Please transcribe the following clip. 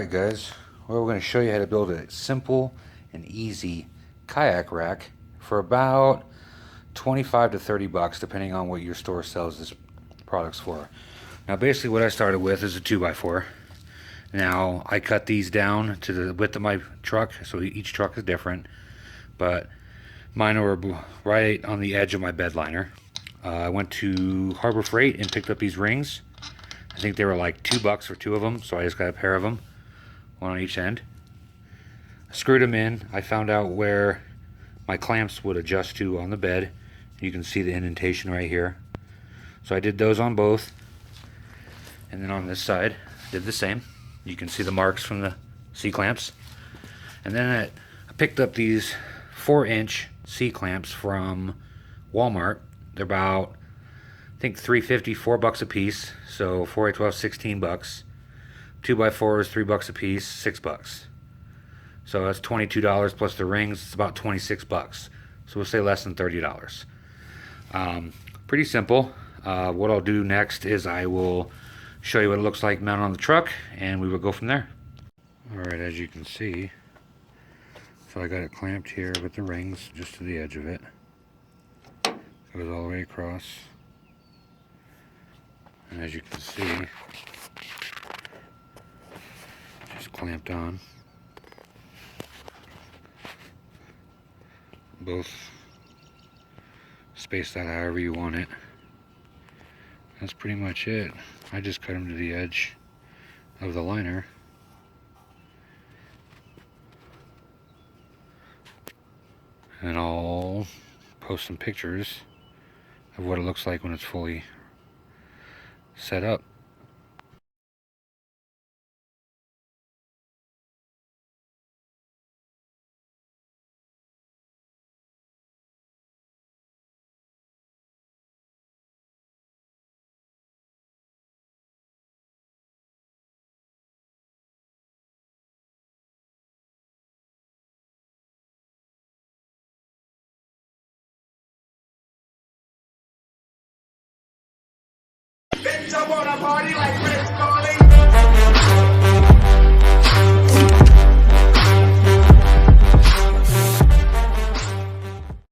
Alright guys, well, we're going to show you how to build a simple and easy kayak rack for about 25 to 30 bucks depending on what your store sells this products for. Now basically what I started with is a 2x4. Now I cut these down to the width of my truck, so each truck is different, but mine were right on the edge of my bed liner. I went to Harbor Freight and picked up these rings. I think they were like $2 for two of them, so I just got a pair of them, one on each end. I screwed them in. I found out where my clamps would adjust to on the bed. You can see the indentation right here. So I did those on both. And then on this side, I did the same. You can see the marks from the C-clamps. And then I picked up these 4-inch C-clamps from Walmart. They're about, I think, $3.50, $4 a piece. So 4, 8, 12, 16 bucks. 2x4 is $3 a piece, $6. So that's $22 plus the rings. It's about 26 bucks. So we'll say less than $30. Pretty simple. What I'll do next is I will show you what it looks like mounted on the truck, and we will go from there. Alright, as you can see, so I got it clamped here with the rings just to the edge of it. Goes all the way across. And as you can see, just clamped on. Both spaced out however you want it. That's pretty much it. I just cut them to the edge of the liner. And I'll post some pictures of what it looks like when it's fully set up.